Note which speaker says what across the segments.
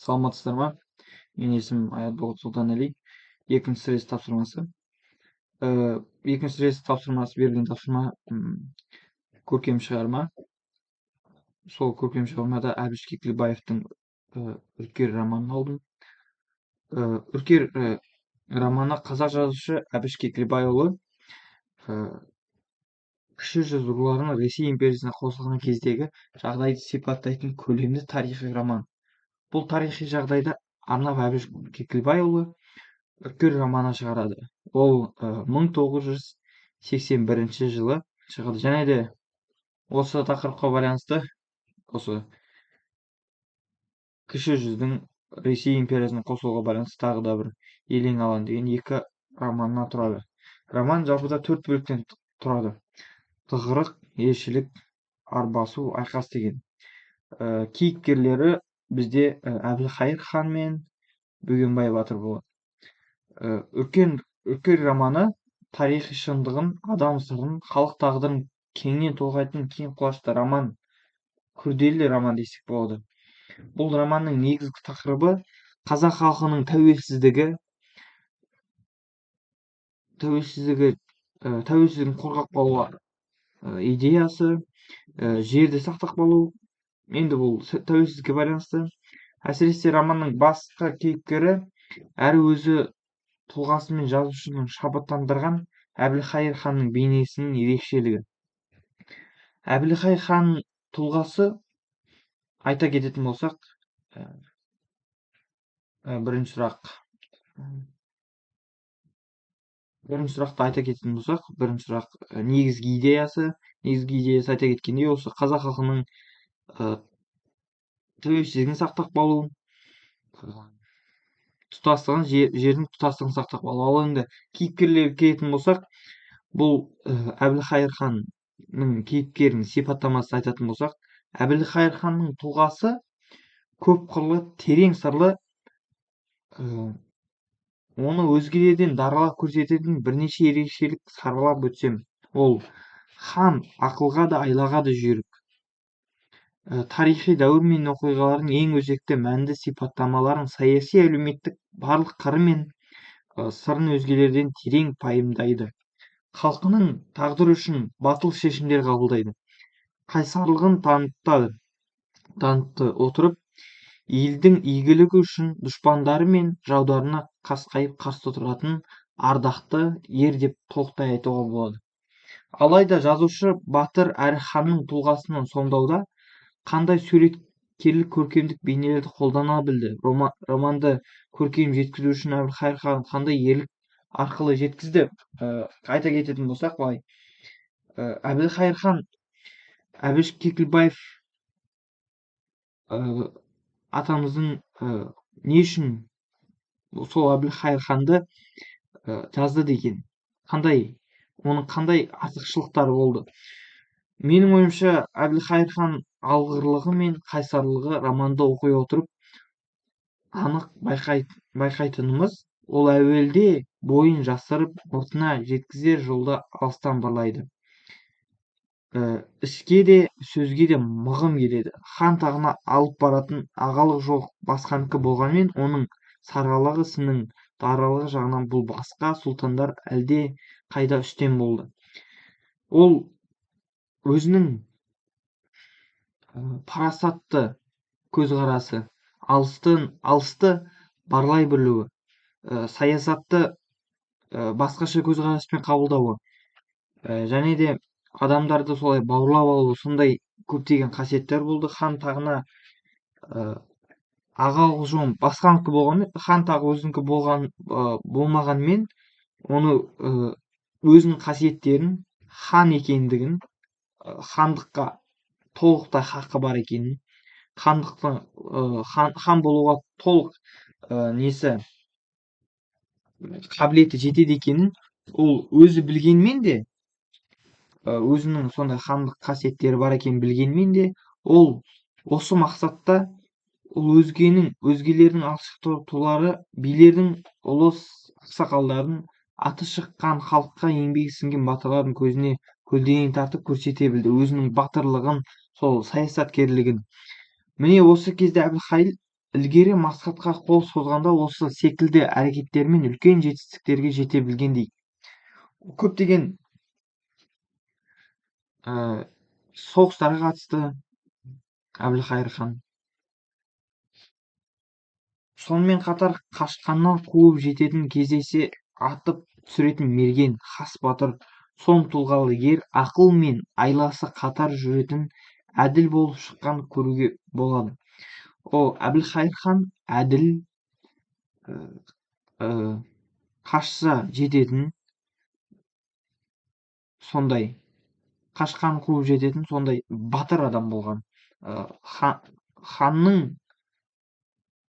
Speaker 1: Саламатсыздар ма? Менің есімім Аятболат Сұлтанәли. Екінші стресс тапсырмасы. Екінші стресс тапсырмасы берілген тапсырма көркем шығарма. Сол көркем шығармада Әбіш Кекілбаевтың үркер романын алдым. Үркер романы қазақ жазушы Әбіш Кекілбайұлы кіші жүз руларының Ресей империясына қосылған кездегі жағдайды сипаттайтын көлемді тарихи роман. Бұл тарихи жағдайда арнап Әбіш Кекілбайұлы үркер романы шығарады. Ол 1981 жылы шығады. Және де осы тақырыпқа байланысты осы кіші жүздің Ресей империясына қосылуға байланысты тағы да бір елең алаң деген екі романнан тұрады. Роман жалпыда 4 бөліктен тұрады. Тығырық, елшілік, арбасу, айқас деген. Кейіпкерлері бізде Әбілқайыр хан мен Бөгенбай батыр болады. Үркер романы тарихи шындығын, адам сырын, халық тағдырын кеңінен толғайтын кең құлашты роман, күрделі роман десек болады. Бұл романның негізгі тақырыбы қазақ халқының тәуелсіздігін қорғап қалу идеясы, жерді сақтап қалу. Енді бұл тәуелсіздікке байланысты. Әсіресе романның басқа кейіпкері әрі өзі тұлғасымен жазушының шабыттандырған Әбілқайыр ханның бейнесінің ерекшелігі. Әбілқайыр хан тұлғасы айта кететін болсақ, бірінші сұрақ негізгі идеясы айта кеткенде осы қазақ халқының тәуелсіздігін сақтап қалу, тұтастығын, жердің тұтастығын сақтап қалу. Ал енді кейіпкерлерге келетін болсақ, бұл Әбілқайыр ханның кейіпкерінің сипаттамасын айтатын болсақ, Әбілқайыр ханның тұлғасы көп қырлы, терең сырлы, оны өзгелерден даралап көрсететін бірнеше ерекшелік саралап өтсем, ол хан ақылға да айлаға да жүйрік. Тарихи дәуір мен оқиғалардың ең өзекті мәнді сипаттамаларын саяси әлеуметтік барлық қыры мен сырын өзгелерден терең пайымдайды. Халқының тағдыры үшін батыл шешімдер қабылдайды. Қайсарлығын танытты отырып, елдің игілігі үшін дұшпандары мен жаударына қасқайып қарсы тұратын ардақты ер деп толықтай айтуға болады. Алайда жазушы батыр әрі ханның тұлғасынан сомдауда қандай суреткерлік көркемдік бейнелерді қолдана білді? Романды көркем жеткізу үшін Әбілқайыр хан қандай ерлік арқылы жеткізді? Айта кететін болсақ, былай. Әбілқайыр хан Әбіш Кекілбаев атамыздың не үшін сол Әбілқайыр ханды жазды деген? Оның қандай артықшылықтары болды? Менің ойымша, Әбілқайыр хан алғырлығы мен қайсарлығы романды оқи отырып анық байқайтынымыз, ол әуелде бойын жасырып, мұртына жеткізер жолда алыстан барлайды. Ішке де, сөзге де мығым келеді. Хан тағына алып баратын ағалық жоқ басқаныкі болғанмен, оның саралығы, сінің даралығы жағынан бұл басқа сұлтандар әлде қайда үстем болды. Ол өзінің парасатты көзқарасы, алысты барлай білуі, саясатты басқаша көзқараспен қабылдауы, және де адамдарды солай бауырлап алу, сондай көптеген қасиеттер болды. Хан тағына ағалық жон басқаныкі болғанмен, хан тағы өзінікі болмағанмен, оны өзінің қасиеттерін, хан екендігін, хандыққа толықтай хақы бар екенін, хан болуға толық қабілеті жетеді екенін ол өзі білгенмен де, өзінің сондай хандық қасиеттері бар екенін білгенмен де, ол осы мақсатта ол өзгелердің алшақтылары, билердің, ұлы ақсақалдардың, аты шыққан халыққа еңбегі сіңген батырлардың көзіне көлденең тартып көрсете білді өзінің батырлығын, сол саясаткерлігін. Міне осы кезде ілгері мақсатқа қол созғанда осы секілді әрекеттермен үлкен жетістіктерге жете білгендей. Көптеген соғыстарға қатысты әбілқайыр хан. Сонымен қатар қашқаннан қуып жететін кездесе атып түсіретін мерген, хас батыр, сом тұлғалы ер, ақыл мен айласы қатар жүретін әділ болып шыққан көруге болады. Әбілқайыр хан әділ, қашса жететін, сондай қашқан қуып жететін сондай батыр адам болған. Ханның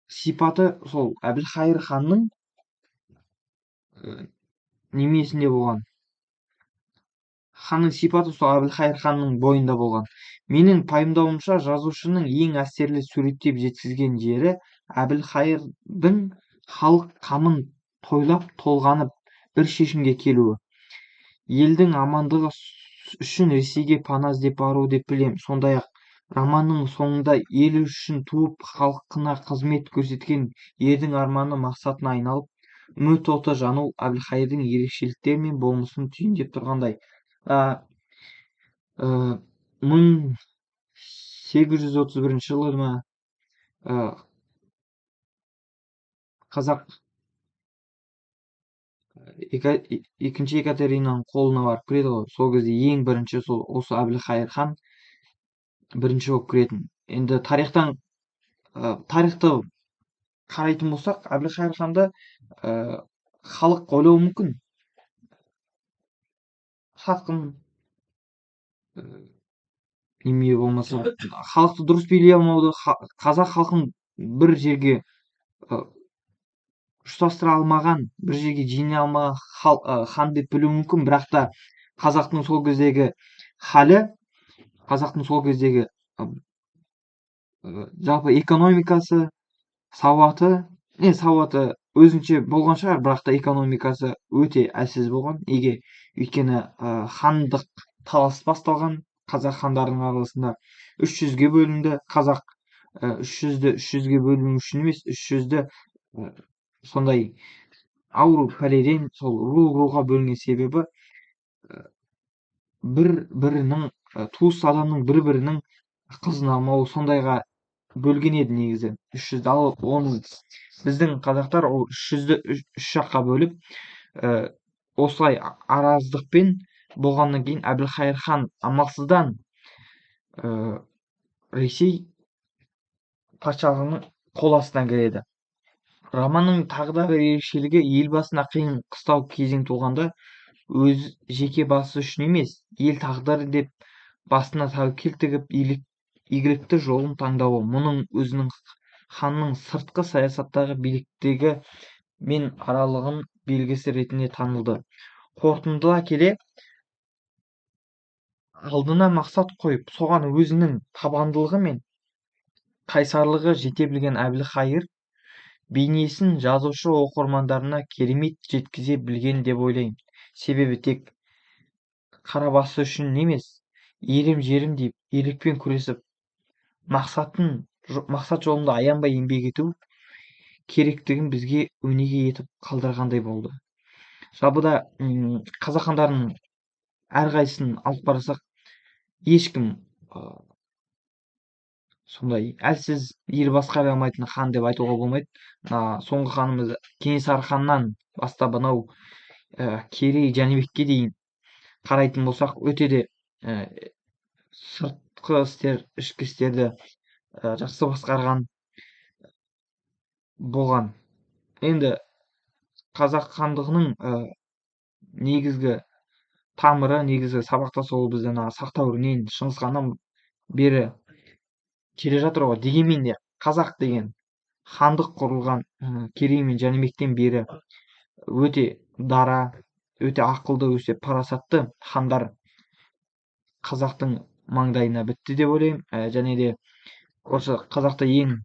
Speaker 1: сипаты сол әбілқайыр ханның немесінде болған. Ханның сипаты сол әбілқайыр ханның бойында болған. Менің пайымдауымша, жазушының ең әсерлі суреттеп жеткізген жері әбілқайырдың халық қамын тойлап толғанып бір шешімге келуі. Елдің амандығы үшін Ресейге пана іздеп бару деп білем. Сондай-ақ романның соңында ел үшін туып халқына қызмет көрсеткен ердің арманы мақсатына айналып, үміт оты жану әбілқайырдың ерекшеліктері мен болмысын түйіндеп тұрғандай. 1831 жылы ма қазақ екінші Екатеринаның қолына барып кіреді ғой. Сол кезде ең бірінші осы әбілқайыр хан бірінші болып кіретін. Енді тариқты қарайтын болсақ, әбілқайыр ханды халық ойлауы мүмкін. Сатқын, неме болмаса, халықты дұрыс билей алмауды, қазақ халқын бір жерге ұштастыра алмаған, бір жерге жинай алмаған хан деп білуі мүмкін. Бірақ та қазақтың сол кездегі халі, қазақтың сол кездегі жалпы экономикасы, сауаты өзінше болған шығар, бірақ та экономикасы өте әлсіз болған. Неге? Өйткені хандық талас басталған. Қазақ хандарының арасында 300-ге бөлінді. Қазақ 300-ге бөліну үшін емес, 300-ді сондай ауру пәледен сол руға бөлінген себебі бір-бірінің туыс адамның бір-бірінің қызын алмау, сондайға бөлген еді негізі. 300-ді ал оны біздің қазақтар ол 300-ді 3 жаққа бөліп, осылай араздықпен болғаннан кейін әбілқайыр хан амалсыздан Ресей патшалығының қол астына кіреді. Романның тағы да бір ерекшелігі, ел басына қиын қыстау кезең туғанда өз жеке басы үшін емес, ел тағдыры деп басына тәуекел тігіп игілікті жолын таңдауы. Мұның өзінің ханның сыртқы саясаттағы биліктегі мен аралығын белгісі ретінде танылды. Қорытындыла келе, алдына мақсат қойып, соған өзінің табандылығы мен қайсарлығы жете білген әбілқайыр бейнесін жазушы оқырмандарына керемет жеткізе білген деп ойлаймын. Себебі тек қарабасы үшін емес, елім жерім деп ерлікпен күресіп, мақсат жолында аянбай еңбек ету керектігін бізге өнеге етіп қалдырғандай болды. Жалпыда қазақ хандарының әрқайсысын алып қарасақ, ешкім сондай әлсіз, ел басқара алмайтын хан деп айтуға болмайды. Соңғы ханымыз Кенесары ханнан бастап анау Керей Жәнібекке дейін қарайтын болсақ, өте де сыртқы істер, ішкі істерді жақсы басқарған болған. Енді қазақ хандығының негізгі тамыры, негізгі сабақтасуы біздің сақ дәуірінен, Шыңғыс ханнан бері келе жатыр ғой. Дегенмен де қазақ деген хандық құрылған Керей мен Жәнібектен бері өте дара, өте ақылды, өте парасатты хандар қазақтың маңдайына бітті деп ойлаймын. Және де осы қазақта ең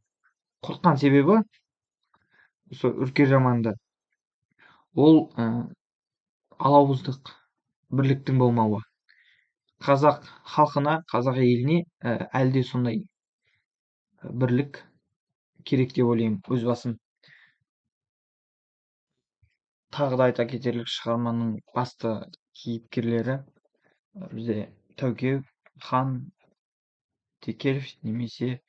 Speaker 1: құртқан себебі осы үркер романында ол алауыздық, бірліктің болмауы. Қазақ халқына, қазақ еліне әлде сондай бірлік, керек деп ойлаймын өз басым. Тағы да айта кетерлік, шығарманың басты кейіпкерлері бізде Тәуке хан Текелов немесе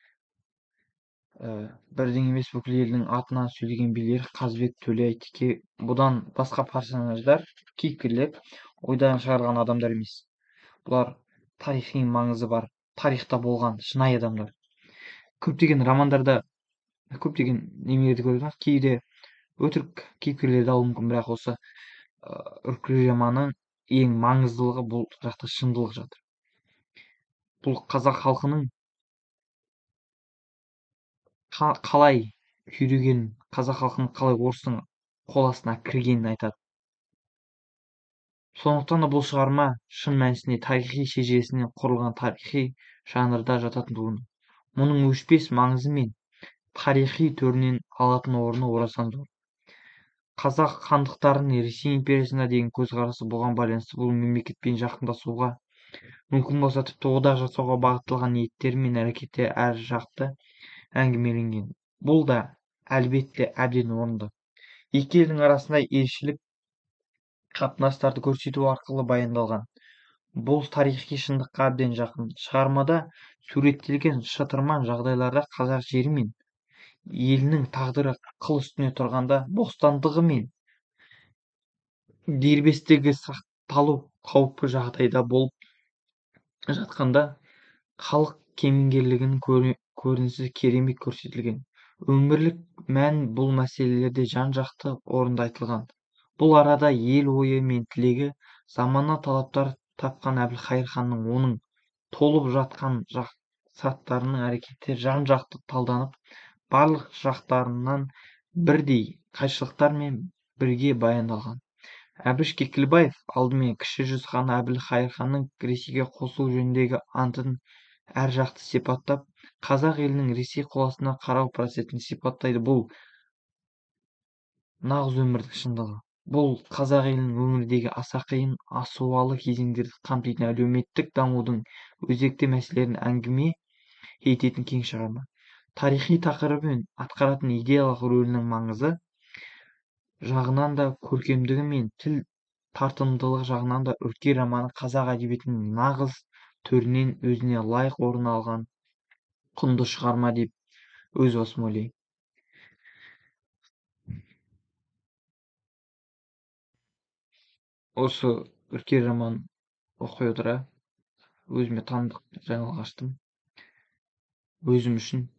Speaker 1: бірден емес бүкіл елдің атынан сөйлеген билер Қазыбек, Төле, Әйтеке, бұдан басқа персонаждар, кейіпкерлер ойдан шығарған адамдар емес. Бұлар тарихи маңызы бар, тарихта болған шынайы адамдар. Көптеген романдарда, көптеген немелерді көрдік, кейде өтірік кейіпкерлерді алуы мүмкін, бірақ осы үркер романның ең маңыздылығы бұл жақта шындылық жатыр. Бұл қазақ халқының қалай күйрегенін, қазақ халқының қалай орыстың қол астына кіргенін айтады. Сондықтан да бұл шығарма шын мәнісінде тарихи шежіресінен құрылған тарихи жанрда жататын туынды. Мұның өшпес маңызы мен тарихи төрінен алатын орны орасан зор. Қазақ хандықтарының Ресей империясына деген көзқарасы бұған байланысты бұл мемлекетпен жақындасуға, мүмкін болса тіпті одақ жасауға бағытталған ниеттері мен әрекеттері әр жақты әңгімеленген. Бұл да әлбетте әбден орынды. Екі елдің арасында елшілік қатынастарды көрсету арқылы баяндалған. Бұл тарихи шындыққа әбден жақын. Шығармада суреттелген шытырман жағдайларда қазақ жері мен елінің тағдыры қыл үстіне тұрғанда, бостандығы мен дербестігі сақталу қауіпті жағдайда болып жатқанда, халық кемеңгерлігінің көрінісі керемет көрсетілген. Өмірлік мән бұл мәселелерде жан-жақты орынды айтылған. Бұл арада ел ойы мен тілегі, замана талаптар тапқан Әбілқайыр ханның оның толып жатқан саттарының әрекеттері жан-жақты талданып, барлық жақтарынан бірдей қайшылықтармен бірге баяндалған. Әбіш Кекілбаев алдымен кіші жүз ханы Әбілқайыр ханның Ресейге қосылу жөніндегі антын әр жақты сипаттап, қазақ елінің Ресей қол астына қарау процесін сипаттайды. Бұл нағыз өмірлік шындығы. Бұл қазақ елінің өңірдегі аса қиын, асуалы кезеңдерді қамтитын, әлеуметтік дамудың өзекті мәселелерін әңгіме ететін кең шығарма. Тарихи тақырыбы мен атқаратын идеялық рөлінің маңызы жағынан да, көркемдігі мен тіл тартымдылығы жағынан да үркер романы қазақ әдебиетінің нағыз төрінен өзіне лайық орын алған құнды шығарма деп өз басым ойлаймын. Осы үркер роман оқи отыра өзіме танымдық жаңалық аштым. Өзім үшін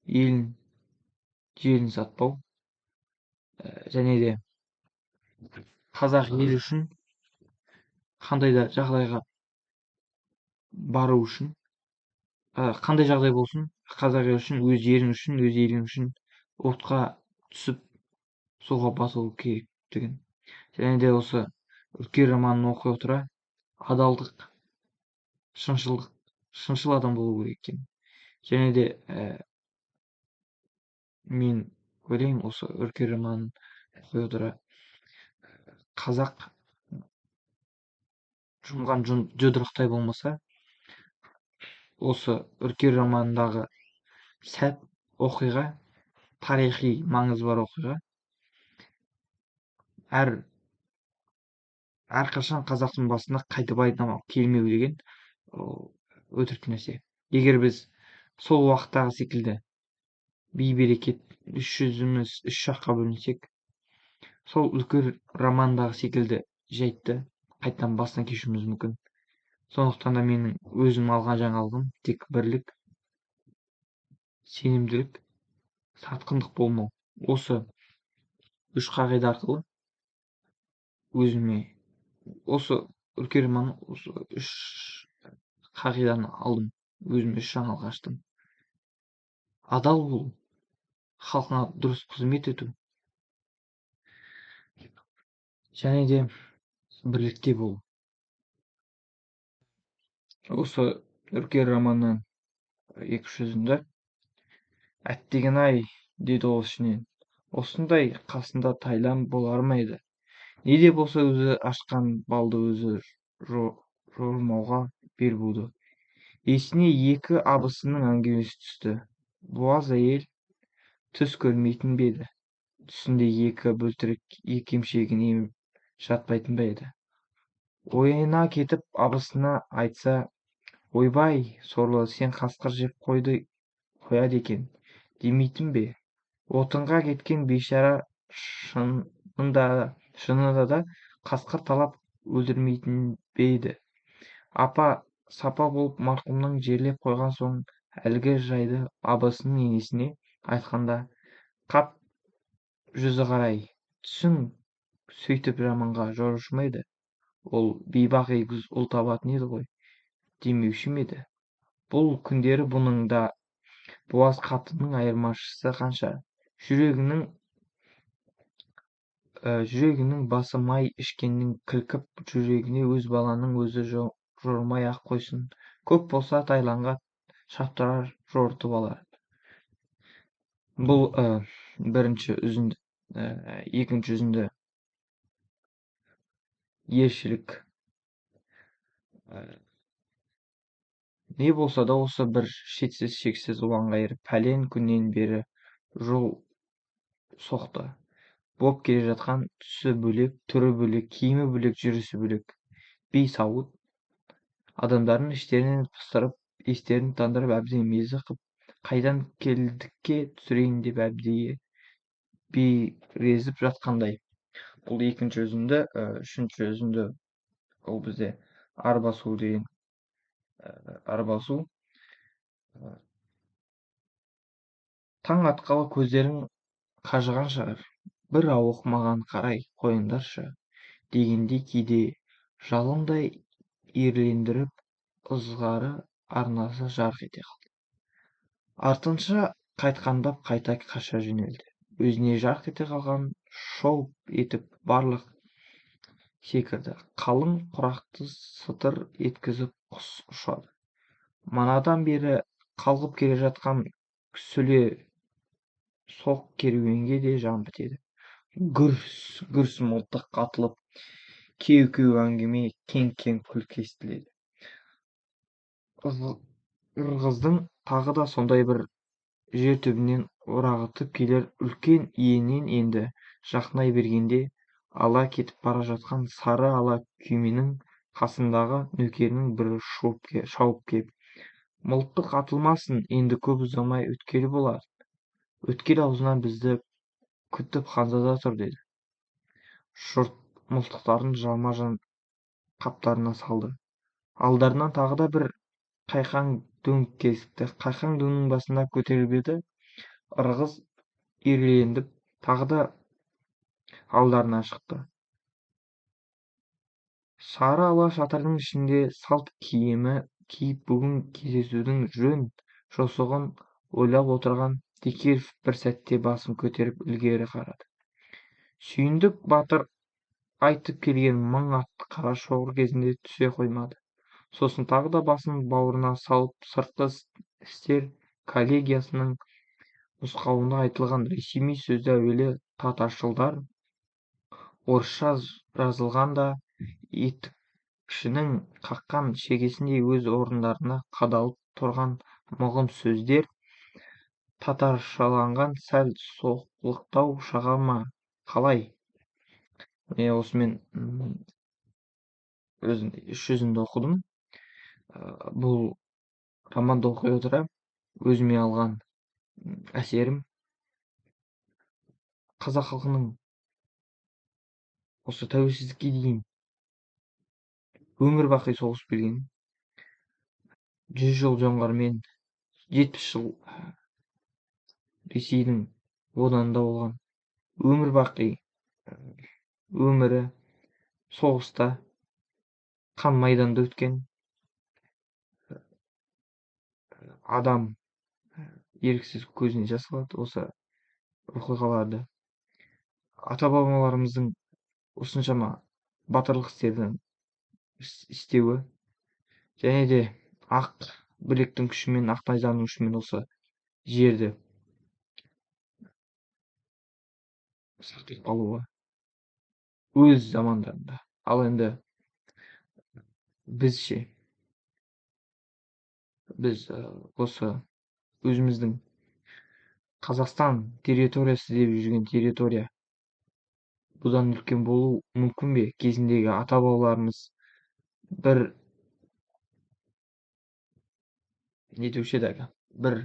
Speaker 1: елін, жерін сатпау, және де қазақ елі үшін қандай да жағдайға бару үшін, қандай жағдай болсын, қазақ елі үшін, өз жерің үшін, өз елің үшін отқа түсіп суға бату керектігін, және де осы үркер романын оқи отыра адалдық, шыншыл адам болу керек екенін, және де мен ойлаймын, осы үркер романын оқи отыра қазақ жұмған жұдырықтай болмаса, осы үркер романындағы сәт, оқиға, тарихи маңызы бар оқиға әрқашан қазақтың басына қайтып айналып келмеу деген өтірік нәрсе. Егер біз сол уақыттағы секілді бей-берекет үш жүзіміз үш жаққа бөлінсек, сол үркер романдағы секілді жайтты қайтадан басынан кешуіміз мүмкін. Сондықтан да менің өзім алған жаңалығым тек бірлік, сенімділік, сатқындық болмау. Осы үш қағида арқылы өзіме осы үркер романы, осы үш қағиданы алдым, өзіме үш жаңалық аштым. Адал болу, халқына дұрыс қызмет ету, және де бірлікте болу. Осы үркер романның екі сөзінде әттеген-ай, деді ол ішінен, осындай қасында тайлам болар ма еді? Не де болса өзі ашқан балды өзі жормауға бел буды. Есіне екі абысынның әңгімесі түсті. буаз әйел түс көрмейтін бе еді? Түсінде екі бөлтірік екі емшегін еміп жатпайтын ба еді? Ойына кетіп абысына айтса, ойбай, сорлы, сен қасқыр жеп қояды екен демейтін бе? Отынға кеткен бейшара шынында да қасқыр талап өлтірмейтін бе еді? Апа-сапа болып марқұмның жерлеп қойған соң әлгі жайды абысының енесіне айтқанда, қап, жүзі қарай, түсің сөйтіп жаманға жорушы ма еді? Ол бейбақ егіз ұл табатын еді ғой, демеуші ме еді? Бұл күндері бұның да буаз қатынның айырмашысы қанша? Жүрегінің басы май ішкеннің кілкіп, жүрегіне өз баланың өзі жормай-ақ қойсын. Көп болса тайланға шаптырар, жортып алар. Бұл бірінші үзінді. Екінші үзінді елшілік. Не болса да осы бір шетсіз шексіз ұланғайыр пәлен күннен бері жол соқты. Боп келе жатқан түсі бөлек, түрі бөлек, киімі бөлек, жүрісі бөлек. Бейсауыт адамдардың іштерінен пыстырып, естерін тандырып, әбден мезі қып, қайдан келдікке түсірейін деп әбдейі бейрезіп жатқандай. Бұл екінші үзінді. Үшінші үзінді ол бізде арбасу деген. Арбасу. Таң атқалы көздерің қажыған шығар. Бір ауық маған қарай қойыңдаршы, дегендей кейде жалындай ирлендіріп ызғары арнасы жарқ ете қалды. Артынша қайтқандап қайта қаша жөнелді. Өзіне жарқ ете қалған шолп етіп барлық секірді. Қалың құрақты сытыр еткізіп құс ұшады. Манадан бері қалғып келе жатқан сүле соқ керуенге де жан бітеді. Гүрс мылтық атылып, кеу-кеу әңгіме, кең күлкі естіледі. Ырғыздың тағы да сондай бір жер түбінен орағытып келер үлкен иеннен енді жақынай бергенде, ала кетіп бара жатқан сары ала күйменің қасындағы нөкерінің бірі шауып кеп, мылтық атылмасын, енді көп ұзамай өткел болады. Өткел аузынан бізді күтіп ханзада тұр, деді. Жұрт мылтықтарын жалма-жан қаптарына салды. Алдарынан тағы да бір қайқаң дөң кезікті. Қайқаң дөңнің басына көтеріліп еді. Ырғыз ирлендіп тағы да алдарына шықты. Сары ала шатырдың ішінде салт киімі киіп бүгін кездесудің жөн жосығын ойлап отырған Текеев бір сәтте басын көтеріп ілгері қарады. Сүйіндік батыр айтып келген мың атты қара шоғыр кезінде түсе қоймады. Сосын тағы да басын бауырына салып сыртқы істер коллегиясының нұсқауында айтылған ресми сөзді әуелі татаршылдар орысша жазылған да етікшінің қаққан шегесіндей өз орындарына қадалып тұрған мығым сөздер татаршаланған сәл соққылықтау шыға ма, қалай? Осымен үш жүзінді оқыдым. Бұл романды оқи отыра өзіме алған әсерім қазақ халқының осы тәуелсіздікке дейін өмір бақи соғысып келген, 100 жыл жоңғармен, 70 жыл Ресейдің оданында болған, өмір бақи өмірі соғыста, қан майданда өткен адам еріксіз көзіне жас алады осы оқиғаларды. Ата-бабаларымыздың осыншама батырлық істерді істеуі және де ақ білектің күшімен, ақ найзаның күшімен осы жерді сақтап қалуы өз замандарында. Ал енді біз осы өзіміздің Қазақстан территориясы деп жүрген территория бұдан үлкен болу мүмкін бе? Кезіндегі ата-бабаларымыз бір не деуші еді әлгі, бір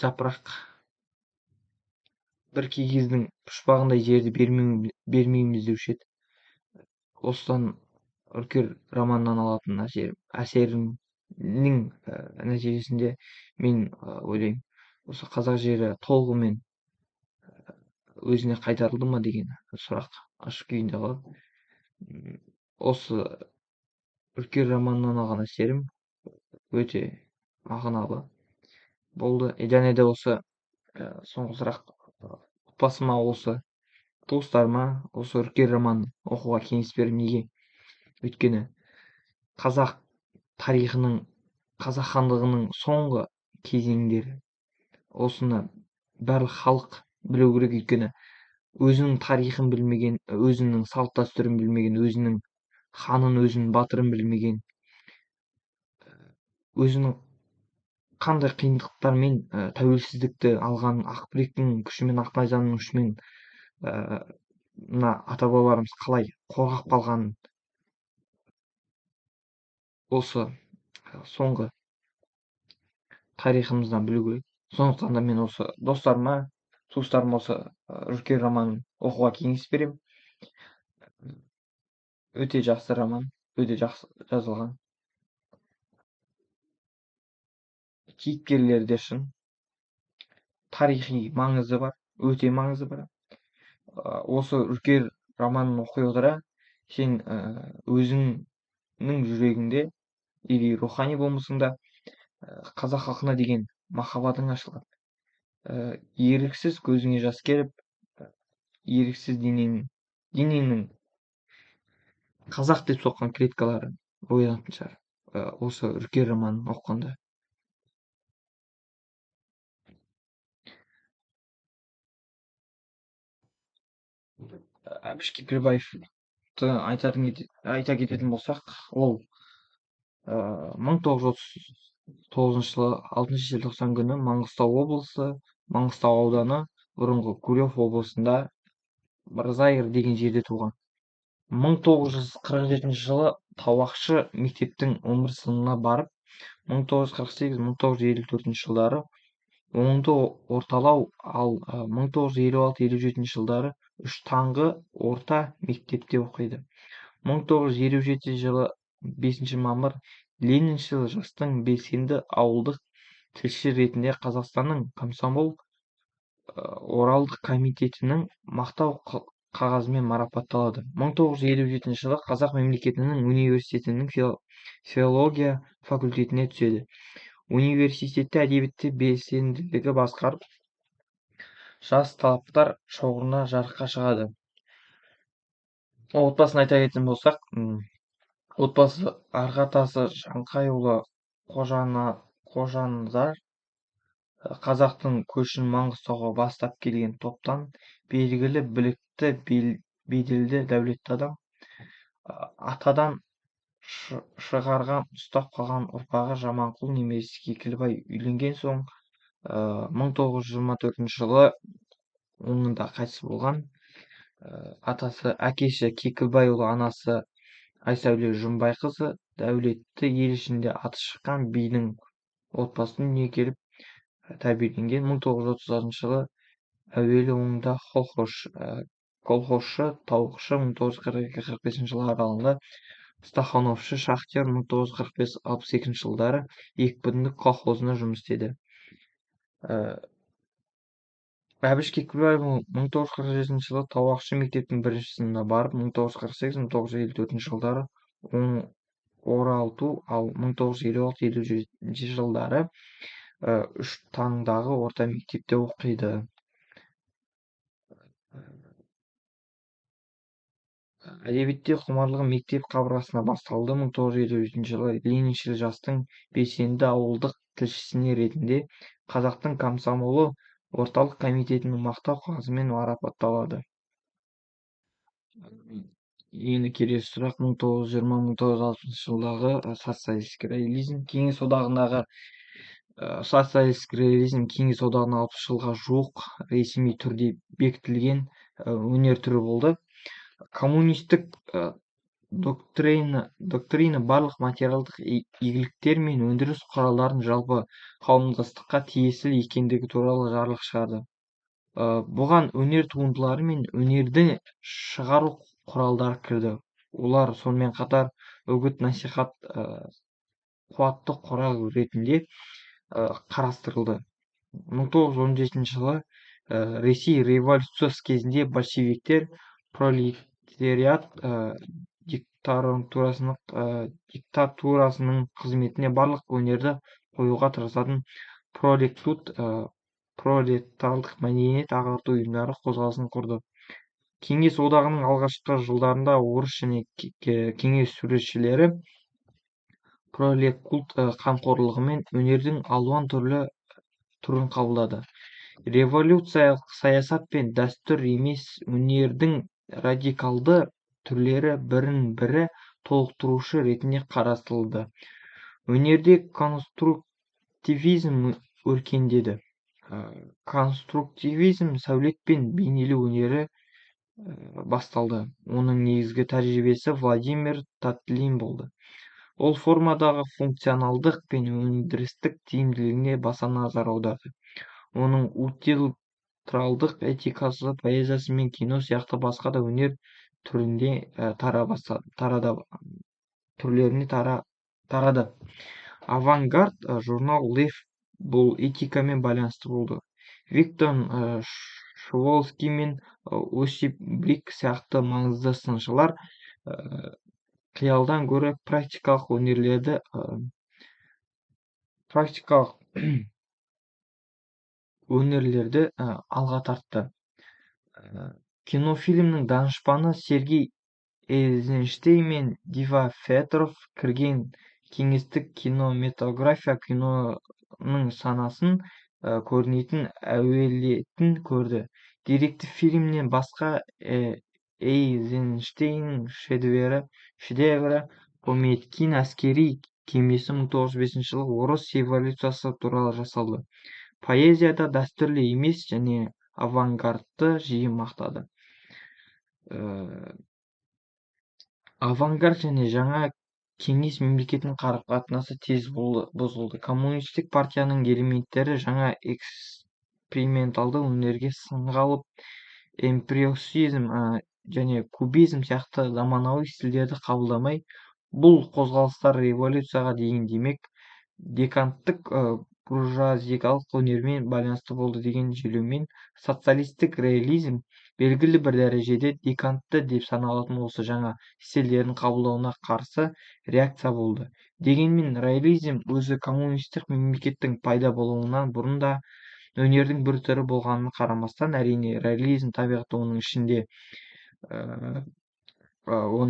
Speaker 1: жапырақ, бір кигіздің пұшпағындай жерді бермейміз деуші еді. Осыдан үркер романынан алатын әсерімнің нәтижесінде мен ойлаймын, осы қазақ жері толығымен өзіне қайтарылды ма деген сұрақ ашық күйінде қалады. Осы үркер романынан алған әсерім өте мағыналы болды. Және де осы соңғы сұрақ, отбасыма, осы туыстарыма осы үркер романын оқуға кеңес беремін. Неге? Өйткені қазақ тарихының, қазақ хандығының соңғы кезеңдері, осыны барлық халық білу керек. Өйткені өзінің тарихын білмеген, өзінің салт дәстүрін білмеген, өзінің ханын, өзінің батырын білмеген, өзінің қандай қиындықтармен тәуелсіздікті алған, ақбілектің күшімен, ақнайзаның күшімен мына ата бабаларымыз қалай қорғап қалғанын, осы соңғы тарихымыздан білу керек. Сондықтан да мен осы достарыма, туыстарыма осы үркер романын оқуға кеңес беремін. Өте жақсы роман, өте жақсы жазылған. Кейіпкерлері де шын, тарихи маңызы бар, өте маңызы бар. Осы үркер романын оқи отыра сен өзіңнің жүрегіңде или рухани болмысыңда қазақ халқына деген махаббатың ашылады. Еріксіз көзіңе жас келіп, еріксіз денеңнің қазақ деп соққан клеткалары оянатын шығар осы үркер романын оқығанда. Әбіш Кекілбаевты айта кететін болсақ, ол 1939 жылы 6 желтоқсан күні Маңғыстау облысы, Маңғыстау ауданы, бұрынғы Гурьев облысында Мырзайыр деген жерде туған. 1947 жылы Тауақшы мектептің өмір сынына барып, 1948-1954 жылдары оңды орталау, ал 1956-57 жылдары үш таңғы орта мектепте оқиды. 1957 жылы 5 мамыр Лениншіл жастың белсенді ауылдық тілші ретінде Қазақстанның комсомол оралдық комитетінің мақтау қағазымен марапатталады. 1957 жылы Қазақ мемлекетінің университетінің филология факультетіне түседі. Университетте әдебиетте белсенділігі басқарып, жас талаптар шоғырына жарыққа шығады. Отбасын айта кететін болсақ, отбасы арғы-атасы Жаңқайұлы Қожанызар қазақтың көшін Маңғыстауға бастап келген топтан белгілі, білікті, беделді, дәулетті адам. Атадан шығарған, ұстап қалған ұрпағы Жаманқұл немересі Кекілбай үйленген соң 1924 жылы онында қайтыс болған. Әкесі Кекілбайұлы, анасы Айсәуле Жұмбайқызы дәулетті, ел ішінде аты шыққан бидің отбасынан дүниеге келіп тәрбиеленген. 1936 жылы әуелі онда колхозшы, тауықшы. 1942-45 жылы аралығында стахановшы, шахтер. 1945-62 жылдары екпінді колхозында жұмыс істеді. Әбіш Кекілбаев 1947 жылы Тауақшы мектептің бірінші сыныбына барып, 1948-1954 жылдары оңалту, ал 1956-57 жылдары үш таңдағы орта мектепте оқиды. Әдебиетте құмарлығы мектеп қабырғасында басталды. 1957 жылы Лениншіл жастың белсенді ауылдық тілшісіне ретінде Қазақтың комсомолы орталық комитетінің мақтау қағазымен марапатталады. Енді келесі сұрақ, 1920-1960 жылдағы социалистік реализм. Кеңес одағындағы социалистік реализм кеңес одағында 60 жылға жуық ресми түрде бекітілген өнер түрі болды. Коммунистік доктрина барлық материалдық игіліктер мен өндіріс құралдарын жалпы қауымдастыққа тиесілі екендігі туралы жарлық шығарды. Бұған өнер туындылары мен өнерді шығару құралдары кірді. Олар сонымен қатар үгіт-насихат қуатты құрал ретінде қарастырылды. 1917 жылы Ресей революциясы кезінде большевиктер пролетариат диктатурасының қызметіне барлық өнерді қоюға тырысатын пролетарлық мәдениет ағарту ұйымдары қозғалысын құрды. Кеңес одағының алғашқы жылдарында орыс және кеңес суретшілері пролекулт қамқорлығымен өнердің алуан түрін қабылдады. Революциялық саясат пен дәстүр емес өнердің радикалды түрлері бірін-бірі толықтырушы ретінде қарастырылды. Өнерде конструктивизм өркендеді. Конструктивизм сәулет пен бейнелеу өнері басталды. Оның негізгі тәжірибесі Владимир Татлин болды. Ол формадағы функционалдық пен өндірістік тиімділігіне баса назар аударды. Оның утилитарлдық этикасы, поэзиясы мен кино сияқты басқа да өнер түрінде тарады. Авангард журнал Лев бұл этикамен байланысты болды. Виктор Шволский мен Осип Брик сияқты маңызды сыншылар қиялдан гөрі практикалық өнерлерді алға тартты. Кинофильмнің данышпаны Сергей Эйзенштейн мен Дива Федоров кірген кеңестік кинематография киноның санасын көрінетін әуелетін көрді. Деректі фильмнен басқа Эйзенштейннің шедеврі Пометкин әскери кемесі 1905 жылы орыс революциясы туралы жасалды. Поэзияда дәстүрлі емес және авангардты жиі мақтады. Авангард және жаңа кеңес мемлекетінің қарым-қатынасы тез бұзылды. Коммунистік партияның элементтері жаңа эксперименталды өнерге сынға алып, импрессионизм және кубизм сияқты заманауи стильдерді қабылдамай, бұл қозғалыстар революцияға дейін демек декаденттік буржуазиялық өнермен байланысты болды деген желеумен социалистік реализм белгілі бір дәрежеде декадентті деп саналатын осы жаңа стильдердің қабылдауына қарсы реакция болды. Дегенмен реализм өзі коммунистік мемлекеттің пайда болуынан бұрын да өнердің бір түрі болғанына қарамастан, әрине реализм табиғаты оның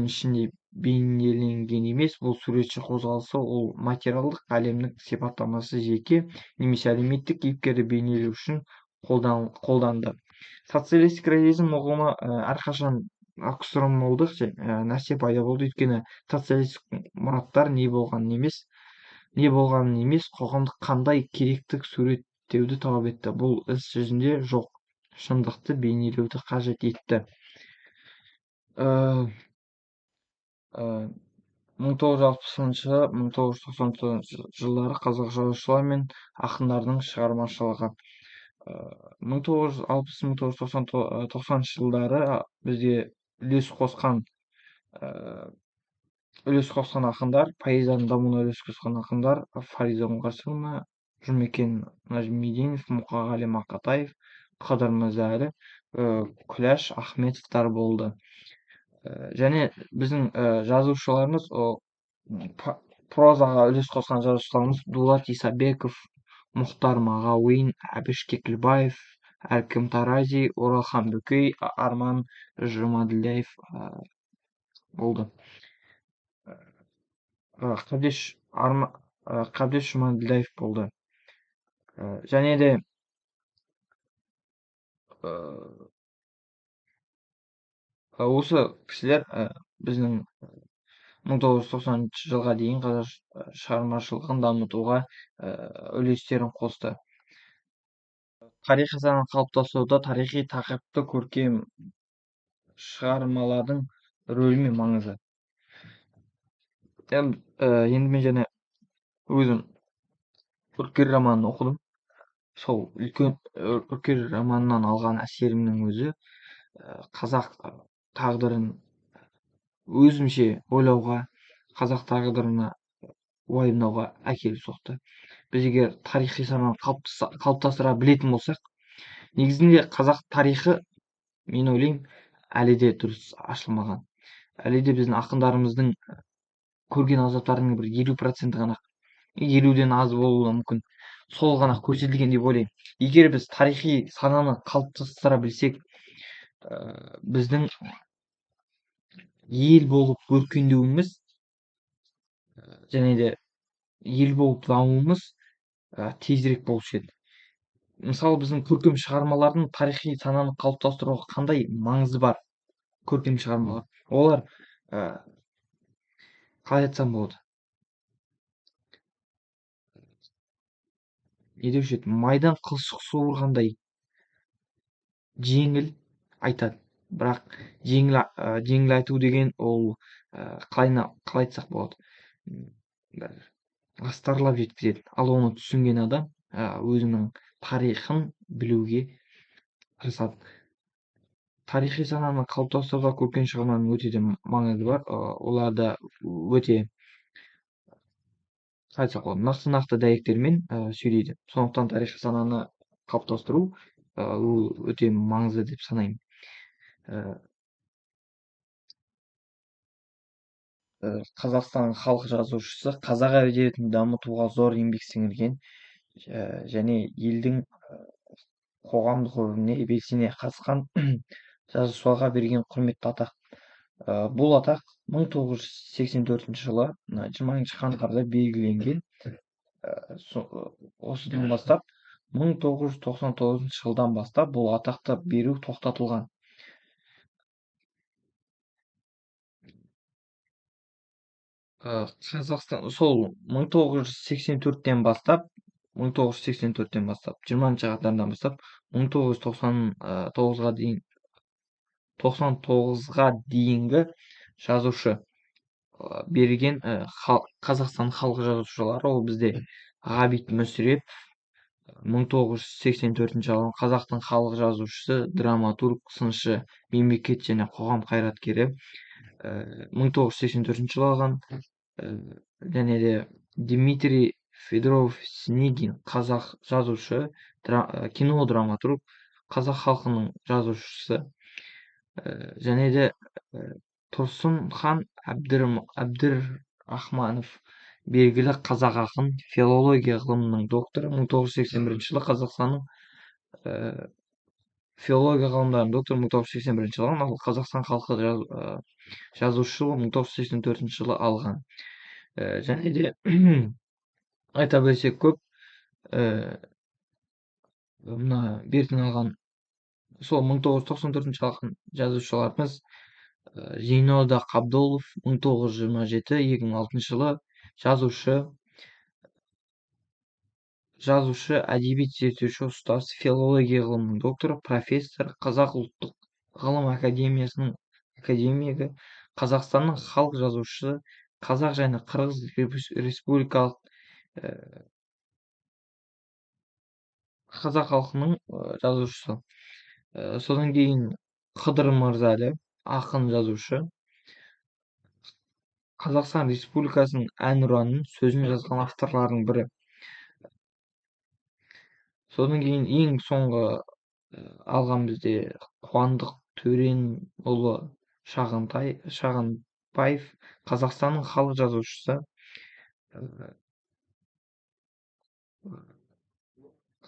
Speaker 1: ішінде бейнеленген емес. Бұл суретші қозғалысы ол материалдық әлемнің сипаттамасы жеке немесе әлеуметтік кейіпкерді бейнелеу үшін қолданды. Социалистік реализм ұғымы әрқашан аксиомалдық нәрсе пайда болды, өйткені социалистік мұраттар не болғанын емес, қоғамдық қандай керектік суреттеуді талап етті. Бұл іс жүзінде жоқ шындықты бейнелеуді қажет етті. 1960-1990 жылдары қазақ жазушылар мен ақындардың шығармашылығы. 1960-1990 жылдары бізге үлес қосқан ақындар, поэзияның дамуына үлес қосқан ақындар Фариза Оңғарсынова, Жұмекен Нәжмиденов, Мұқағали Мақатаев, Қадыр Мырза-әлі, Күләш Ахметовтар болды. Және біздің жазушыларымыз, прозаға үлес қосқан жазушыларымыз Дулат Исабеков, Мұхтар Мағауин, Әбіш Кекілбаев, Әркім Тарази, Оралхан Бөкей, Арман Жұмаділдаев болды. Қабдеш Жұмаділдаев болды. Және де осы кісілер біздің 1990 жылға дейін қазақ шығармашылығын дамытуға үлестерін қосты. Тарихи сана қалыптасуда тарихи тақырыпты көркем шығармалардың рөлі мен маңызы. Енді мен және өзім үркер романын оқыдым. Сол үлкен үркер романынан алған әсерімнің өзі қазақ тағдырын өзімше ойлауға, қазақ тағдырына уайымдауға әкеліп соқты. Біз егер тарихи сананы қалыптастыра білетін болсақ, негізінде қазақ тарихы, мен ойлаймын, әлі де дұрыс ашылмаған. Әлі де біздің ақындарымыздың көрген азаптарының бір 50% ғана, 50-ден аз болуы мүмкін, сол ғана көрсетілген деп ойлаймын. Егер біз тарихи сананы қалыптастыра білсек, біздің ел болып өркендеуіміз және де ел болып дамуымыз тезірек болушы еді. Мысалы, біздің көркем шығармалардың тарихи сананы қалыптастыруға қандай маңызы бар? Көркем шығармалар, олар қалай айтсам болады, не деуші еді, майдан қылшық суырғандай жеңіл айтады. Бірақ жеңіл айту деген ол қалай айтсақ болады, бір астарлап жеткізеді. Ал оны түсінген адам өзінің тарихын білуге тырысады. Тарихи сананы қалыптастыруда көркем шығарманың өте де маңызы бар. Оларда өте айтсақ болады, нақты дәйектермен сөйлейді. Сондықтан тарихи сананы қалыптастыру ол өте маңызды деп санаймын. Қазақстан халық жазушысы қазақ әдебиетін дамытуға зор еңбек сіңірген және елдің қоғамдық өміріне белсене қатысқан жазушыларға берген құрметті атақ. Бұл атақ 1984 жылы 20 қаңтарда белгіленген. Осыдан бастап 1999 жылдан бастап бұл атақты беру тоқтатылған. Қазақстан сол 1984-тен бастап 20 қаңтардан бастап 1999-ға дейінгі жазушы берген Қазақстан халық жазушылары, ол бізде Ғабит Мүсіреп 1984 жылы қазақтың халық жазушысы, драматург, сыншы, мемлекет және қоғам қайраткері 1984 жылы алған. Және де Дмитрий Федоров Снегин қазақ жазушы, кино драматург, қазақ халқының жазушысы. Және де Тұрсынхан Әбдірахманов белгілі қазақ ақын, филология ғылымының докторы, 1981 жылы Қазақстанның филология ғылымдарының докторы 1981 жылы, ал Қазақстан халқы жазушылығы 1984 жылы алған. Және де айта берсек көп, мына бертін алған сол 1994 алған жазушыларымыз Зейнолда Қабдолов 1927-2006 жылы жазушы, әдебиет зерттеуші, ұстаз, филология ғылымының докторы, профессор, Қазақ ұлттық ғылым академиясының академигі, Қазақстанның халық жазушысы, қазақ және қырғыз республикалық қазақ халқының жазушысы. Содан кейін Қыдыр Мырзалы, ақын, жазушы, Қазақстан Республикасының әнұранының сөзін жазған авторлардың бірі. Содан кейін ең соңғы алған бізде Қуандық Төренұлы Шағынбаев, Қазақстанның халық жазушысы,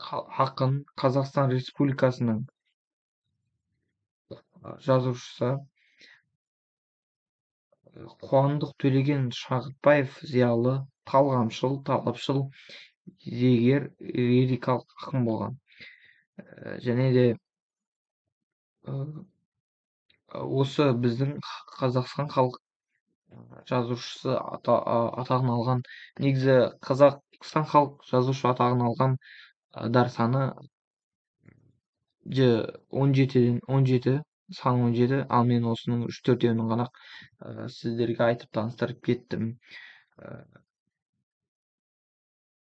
Speaker 1: ақын, Қазақстан Республикасының жазушысы. Қуандық Төлеген Шағытбаев зиялы, талғамшыл, талапшыл, зергер, лирикалық ақын болған. Және де осы біздің Қазақстан халық жазушысы атағын алған, негізі Қазақстан халық жазушы атағын алған дар саны 17 сан 17, ал мен осының 3-4-еуін ғана сіздерге айтып таныстырып кеттім.